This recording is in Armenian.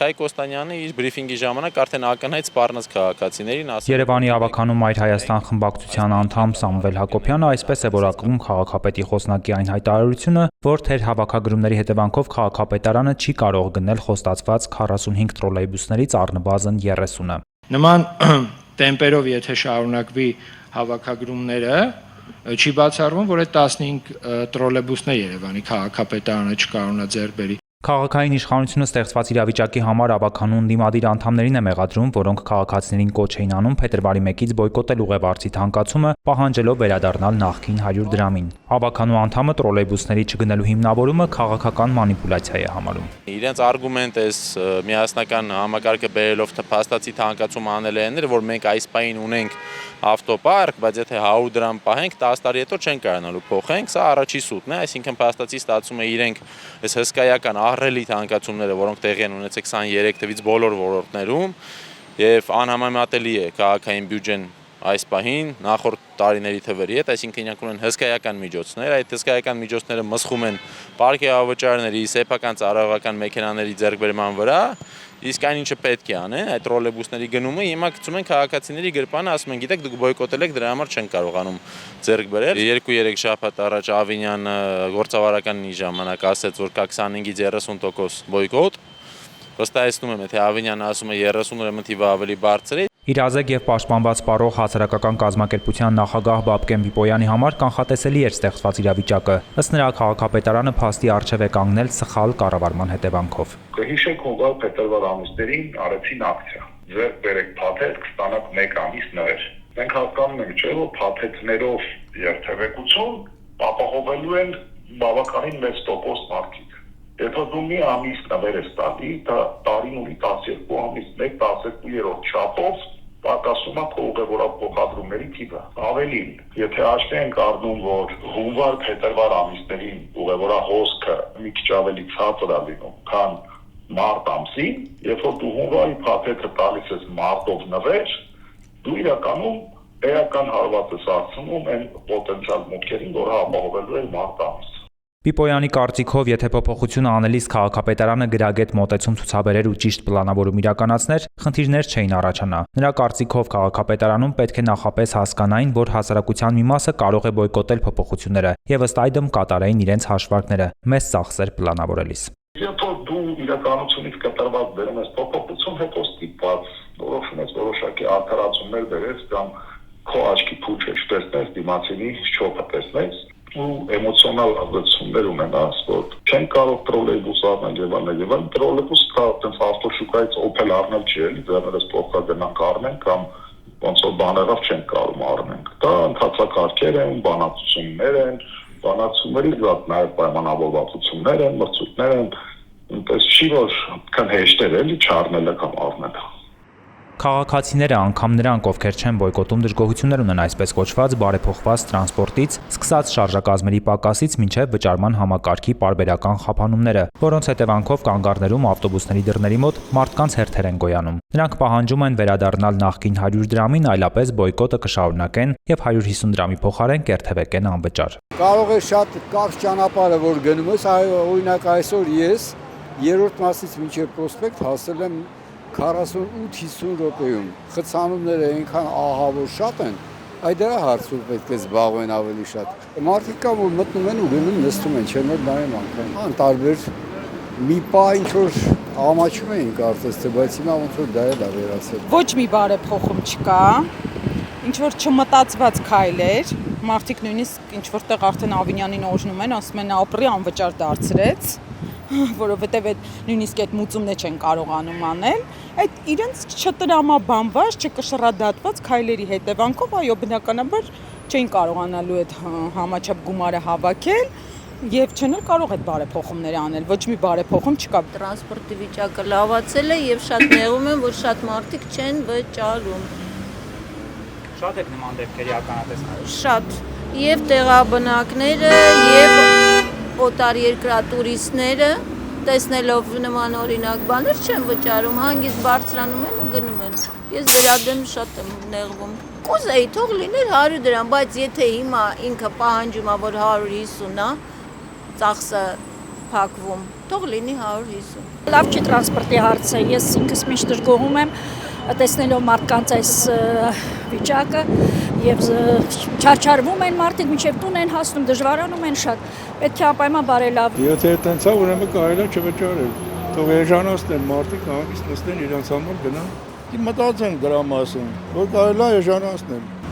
Հայկ Կոստանյանը իր բրիֆինգի ժամանակ արդեն ակնհայտ սպառնաց քաղաքացիներին։ Երևանի Ավագանու Մայր Հայաստան խմբակցության անդամ Սամվել Հակոբյանը այսպես է որակում քաղաքապետի խոսնակի այն հայտարարությունը, որ թերհավաքագրումների հետևանքով քաղաքապետարանը չի կարող գնել խոստացված 45 տրոլեյբուսներից առնվազն 30-ը։ Նման տեմպերով եթե շարունակվի հավաքագրումները, չի բացառվում, որ այդ 15 տրոլեյբուսներ Երևանի քաղաքապետարանը չկարողանա ձեռք բերի։ Քաղաքային իշխանությունը ստեղծված իրավիճակի համար Ավագանու ընդդիմադիր անդամներին է մեղադրում, որոնք քաղաքացիներին կոչ էին անում փետրվարի 1-ից բոյկոտել ուղևարցի թանկացումը, պահանջելով վերադառնալ նախկին 100 դրամին։ Ավագանու անդամը տրոլեյբուսների չգնելու հիմնավորումը քաղաքական մանիպուլյացիա է համարում։ Իրենց արգումենտ է միասնական համակարգը բերելով փաստացի թանկացում անել են, որ մենք այս պահին ունենք ավտոպարկ, բայց եթե 100 դրամ պահենք 10 տարի հետո չեն կարողանալու փոխենք, սա առաջի սուտն է, այսինքն փաստացի ստացվում է իրենք այս հսկայական ահռելի թանկացումները, որոնք տեղի են ունեցել 23 թվից բոլոր ոլորտներում եւ անհամեմատելի է քաղաքային բյուջեն այս պահին նախորդ տարիների թվերի հետ, այսինքն իրենք ունեն հսկայական միջոցներ, այդ հսկայական միջոցները մսխում են պարքեավճարների, սեփական ծառայողական մեքենաների ձեռքբերման վրա, իսկ այն ինչը պետք է անեն, այդ տրոլեյբուսների գնումը հիմա գցում են քաղաքացիների գրպանը, ասում են, գիտեք, դուք բոյկոտել եք, դրա համար չեն կարողանում ձեռք բերել։ 2-3 շաբաթ առաջ Ավինյանը գործավարականի ժամանակ ասաց, որ կա 25-ից 30% բոյկոտ։ Վստահեցնում եմ, եթե Ավինյանը ասում է 30, ուրեմն թիվը ավելի բարձր է։ Իրազեկ եւ պաշտպանված պարող հասարակական կազմակերպության նախագահ Բաբկեն Բիպոյանի համար կանխատեսելի էր ստեղծված իրավիճակը։ Ըստ նրա քաղաքապետարանը փաստի առջև է կանգնել սխալ կառավարման հետևանքով։ Կհիշեք, հունվար փետրվար ամիսներին արեցին ակցիա։ Ձեր բերեք փաթեթ, կստանաք 1 ամիս նվեր։ Մենք հասկանում ենք, չէ՞, որ փաթեթներով երթևեկություն ապահովելու են բավականին մեծ տոկոս մարդիկ։ Եթե դու մի ամիս նվեր ես տալի, դա տարին ունի 12 ամիս, 1/12 չափով պակասում է ուղևորավ փոխադրումների թիվը։ Ավելին, եթե հաշվի ենք առնում, որ հունվար փետրվար ամիսներին ուղևորահոսքը մի քիչ ավելի ցածր է լինում, քան մարտ ամսին, երբ որ դու հունվարի փաթեթը տալիս ես մարտով նվեր, դու իրականում էական հարված ես հասցնում այն պոտենցիալ մուտքերին, որը ապահովելու է մարտ ամիս։ Բիպոյանի կարծիքով, եթե փոփոխությունը անելիս քաղաքապետարանը գրագետ մոտեցում ցուցաբերեր ու ճիշտ պլանավորում իրականացներ, խնդիրներ չէին առաջանա։ Նրա կարծիքով քաղաքապետարանում պետք է նախապես հասկանային, որ հասարակության մի մասը կարող է բոյկոտել փոփոխությունները եւ ըստ այդմ կատարեին իրենց հաշվարկները մեծ ծախսեր պլանավորելիս։ Եթե դու իրականությունից կտրված բերում ես փոփոխություն, հետո ստիպված որոշում ես որոշակի արդարացումներ բերես կամ քո աչքի փուչը չտեսնես, դիմացինի չոփը տեսնես ու էմոցիոնալ ազդեցություններ ունենաս, որ չեն կարող տրոլեյբուս առնել եւ այլն, տրոլեյբուս դա այդպես ավտոշուկայից օփել առնել չի էլի, դեռ փոխկագնանք առնենք կամ ոնց որ բաներով չեն կարող առնենք։ Դա ընթացակարգեր են, բանակցություններ են, բանակցությունների զատ նաեւ պայմանավորվածություններ են, մրցույթներ են, այնպես չի որ քան հեշտ է էլի չառնելը կամ առնելը։ Քաղաքացիները, անգամ նրանք, ովքեր չեն բոյկոտում, դժգոհություններ ունեն այսպես կոչված բարեփոխված տրանսպորտից, սկսած շարժակազմերի պակասից մինչև վճարման համակարգի պարբերական խափանումները, որոնց հետևանքով կանգառներում ավտոբուսների դռների մոտ մարդկանց հերթեր են գոյանում։ Նրանք պահանջում են վերադառնալ նախկին 100 դրամին, այլապես բոյկոտը կշարունակեն եւ 150 դրամի փոխարեն կերթևեկեն անվճար։ Կարող է շատ կարճ ճանապարհը որ գնում ես, օրինակ այսօր ես 3-րդ մասից մինչև Պրոսպեկտ հասել եմ 48-50 րոպեում, խցանումները այնքան ահավոր շատ են, այդ դրա հարցով պետք է զբաղվեն ավելի շատ։ Մարդիկ կան, որ մտնում են ու գնում նստում են, չեն որ նայում անգամ։ Անտարբեր մի պահ ինչ-որ ամաչում էին կարծես թե, բայց հիմա ոնց որ դա էլ է վերացել։ Ոչ մի բարեփոխում չկա, ինչ-որ չմտածված քայլեր, մարդիկ նույնիսկ ինչ-որտեղ արդեն Ավինյանին օրհնում են, ասում են ապրի անվճար դարձրեց, որովհետև այդ նույնիսկ այդ մուծումն չեն կարողանում անել, այդ իրենց չտրամաբանված, չկշռադատված քայլերի հետևանքով, այո, բնականաբար չէին կարողանալու այդ համաչափ գումարը հավաքել եւ չեն կարող այդ բարեփոխումները անել, ոչ մի բարեփոխում չկա։ Տրանսպորտի վիճակը լավացել է եւ շատ նեղում են, որ շատ մարդիկ չեն վճարում։ Շատ եք նման դեպքերի ականատեսներ։ Շատ եւ տեղաբնակները եւ օտարերկրյա տուրիստները տեսնելով նման օրինակ բաներ չեն վճարում, հանգիստ բարձրանում են ու գնում են։ Ես դրա դեմ շատ եմ նեղվում։ Կուզեի թող լիներ 100 դրամ, բայց եթե հիմա ինքը պահանջում է որ 150-ա, ծախսը փակվում։ Թող լինի 150։ Լավ չի տրանսպորտի հարցը, ես ինքս միշտ դժգոհում եմ տեսնելով մարդկանց այս վիճակը եւ չարչարվում են մարդիկ, մինչեւ տուն են հասնում, դժվարանում են շատ։ Պետք է անպայման բարելավ։ Եթե այդտենց է, ուրեմն կարելի է չվճարել։ Թող էժանացնեն մարդիկ, հանգիստ նստեն իրենց համար գնան։ Մտածեն դրա մասին, որ կարելի է էժանացնել։